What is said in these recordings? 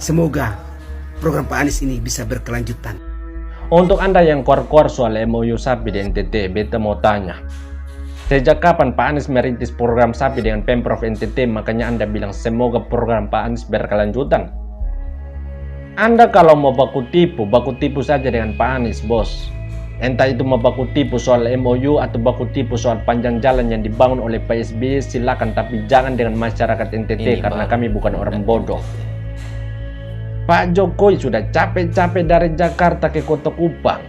Semoga program Pak Anies ini bisa berkelanjutan. Untuk Anda yang kuar-kuar soal MOU SAPI di NTT, beta mau tanya. Sejak kapan Pak Anies merintis program SAPI dengan Pemprov NTT, makanya Anda bilang semoga program Pak Anies berkelanjutan? Anda kalau mau baku tipu saja dengan Pak Anies, bos. Entah itu mau baku tipu soal MOU atau baku tipu soal panjang jalan yang dibangun oleh Pak SBY, silakan, tapi jangan dengan masyarakat NTT karena kami bukan orang bodoh. Pak Jokowi sudah capek-capek dari Jakarta ke Kota Kupang,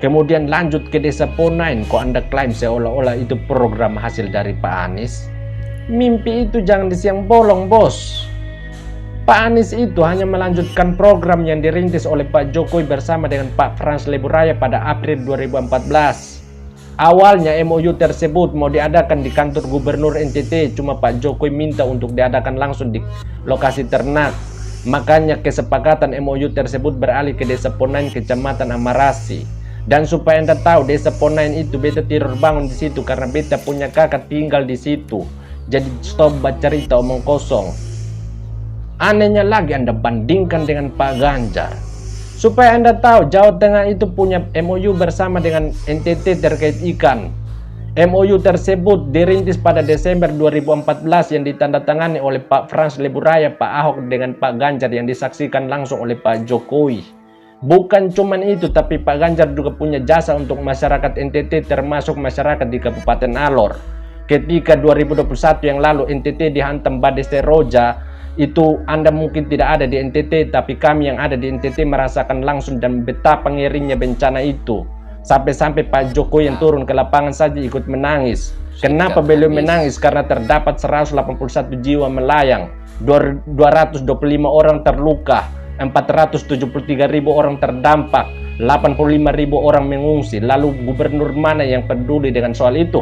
kemudian lanjut ke Desa Ponain. Kok Anda klaim seolah-olah itu program hasil dari Pak Anies? Mimpi itu jangan disiang bolong, bos. Pak Anies itu hanya melanjutkan program yang dirintis oleh Pak Jokowi bersama dengan Pak Frans Leburaya pada April 2014. Awalnya MOU tersebut mau diadakan di kantor Gubernur NTT, cuma Pak Jokowi minta untuk diadakan langsung di lokasi ternak. Makanya kesepakatan MOU tersebut beralih ke Desa Ponain, Kecamatan Amarasi. Dan supaya Anda tahu, Desa Ponain itu beta tidur bangun di situ karena beta punya kakak tinggal di situ. Jadi stop baca cerita omong kosong. Anehnya lagi Anda bandingkan dengan Pak Ganjar. Supaya Anda tahu, Jawa Tengah itu punya MOU bersama dengan NTT terkait ikan. MOU tersebut dirintis pada Desember 2014 yang ditandatangani oleh Pak Frans Leburaya, Pak Ahok dengan Pak Ganjar yang disaksikan langsung oleh Pak Jokowi. Bukan cuman itu, tapi Pak Ganjar juga punya jasa untuk masyarakat NTT termasuk masyarakat di Kabupaten Alor. Ketika 2021 yang lalu NTT dihantam badai Seroja, itu Anda mungkin tidak ada di NTT, tapi kami yang ada di NTT merasakan langsung dan betapa ngerinya bencana itu. Sampai-sampai Pak Jokowi yang turun ke lapangan saja ikut menangis. Kenapa beliau menangis? Karena terdapat 181 jiwa melayang, 225 orang terluka, 473.000 orang terdampak, 85.000 orang mengungsi. Lalu gubernur mana yang peduli dengan soal itu?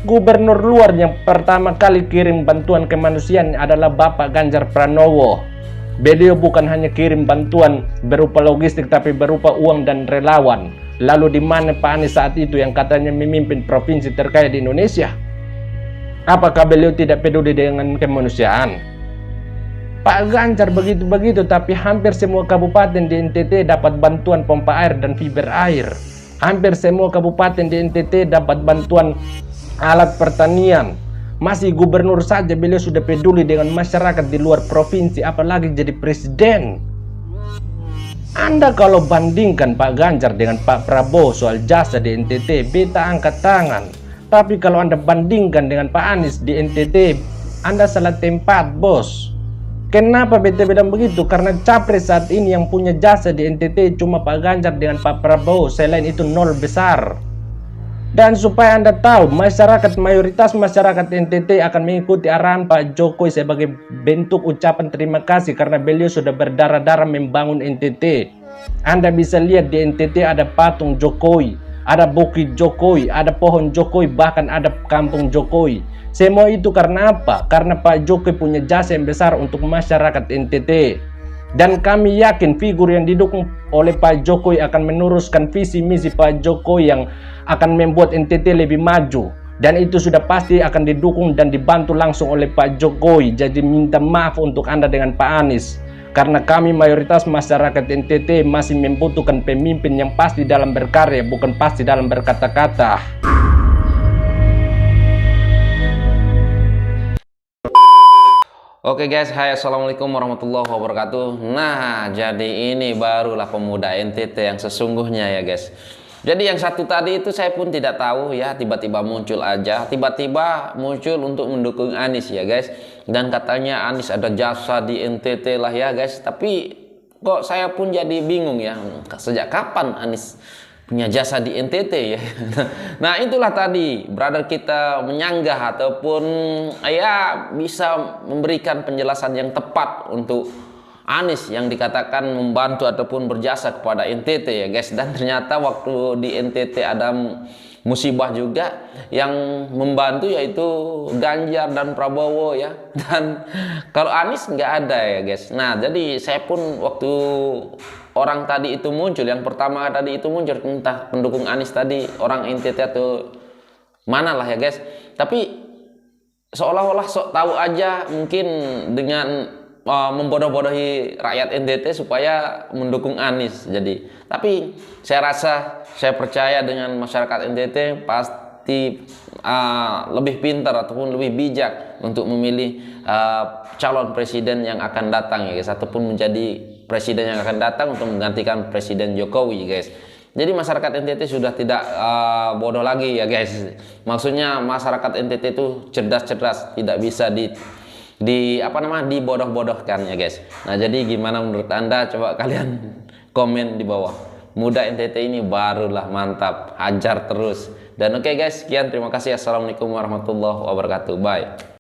Gubernur luar yang pertama kali kirim bantuan kemanusiaan adalah Bapak Ganjar Pranowo. Beliau bukan hanya kirim bantuan berupa logistik, tapi berupa uang dan relawan. Lalu di mana Pak Anies saat itu yang katanya memimpin provinsi terkaya di Indonesia? Apakah beliau tidak peduli dengan kemanusiaan? Pak Ganjar begitu-begitu, tapi hampir semua kabupaten di NTT dapat bantuan pompa air dan fiber air. Hampir semua kabupaten di NTT dapat bantuan alat pertanian. Masih gubernur saja beliau sudah peduli dengan masyarakat di luar provinsi, apalagi jadi presiden. Anda kalau bandingkan Pak Ganjar dengan Pak Prabowo soal jasa di NTT, beta angkat tangan. Tapi kalau Anda bandingkan dengan Pak Anies di NTT, Anda salah tempat, bos. Kenapa beta bilang begitu? Karena capres saat ini yang punya jasa di NTT cuma Pak Ganjar dengan Pak Prabowo, selain itu nol besar. Dan supaya Anda tahu, mayoritas masyarakat NTT akan mengikuti arahan Pak Jokowi sebagai bentuk ucapan terima kasih karena beliau sudah berdarah-darah membangun NTT. Anda bisa lihat di NTT ada patung Jokowi, ada bukit Jokowi, ada pohon Jokowi, bahkan ada kampung Jokowi. Semua itu karena apa? Karena Pak Jokowi punya jasa yang besar untuk masyarakat NTT. Dan kami yakin figur yang didukung oleh Pak Jokowi akan meneruskan visi misi Pak Jokowi yang akan membuat NTT lebih maju. Dan itu sudah pasti akan didukung dan dibantu langsung oleh Pak Jokowi. Jadi minta maaf untuk Anda dengan Pak Anies. Karena kami mayoritas masyarakat NTT masih membutuhkan pemimpin yang pasti dalam berkarya, bukan pasti dalam berkata-kata. Oke guys, hai, assalamualaikum warahmatullahi wabarakatuh. Nah, jadi ini barulah pemuda NTT yang sesungguhnya ya guys. Jadi yang satu tadi itu saya pun tidak tahu ya, tiba-tiba muncul aja, tiba-tiba muncul untuk mendukung Anies ya guys. Dan katanya Anies ada jasa di NTT lah ya guys. Tapi kok saya pun jadi bingung ya, sejak kapan Anies punya jasa di NTT ya. Nah itulah tadi brother kita menyanggah ataupun ya bisa memberikan penjelasan yang tepat untuk Anies yang dikatakan membantu ataupun berjasa kepada NTT ya guys. Dan ternyata waktu di NTT ada musibah juga yang membantu yaitu Ganjar dan Prabowo ya. Dan kalau Anies nggak ada ya guys. Nah jadi saya pun waktu orang tadi itu muncul, yang pertama tadi itu muncul, entah pendukung Anies tadi orang NTT atau mana lah ya guys. Tapi seolah-olah sok tahu aja mungkin dengan membodoh-bodohi rakyat NTT supaya mendukung Anies. Jadi, tapi saya percaya dengan masyarakat NTT pasti lebih pintar ataupun lebih bijak untuk memilih calon presiden yang akan datang ya guys, ataupun menjadi presiden yang akan datang untuk menggantikan Presiden Jokowi guys. Jadi masyarakat NTT sudah tidak bodoh lagi ya guys. Maksudnya masyarakat NTT itu cerdas-cerdas, tidak bisa dibodoh-bodohkan ya guys. Nah, jadi gimana menurut Anda? Coba kalian komen di bawah. Muda NTT ini barulah mantap, hajar terus. Dan oke guys, sekian, terima kasih. Assalamualaikum warahmatullahi wabarakatuh. Bye.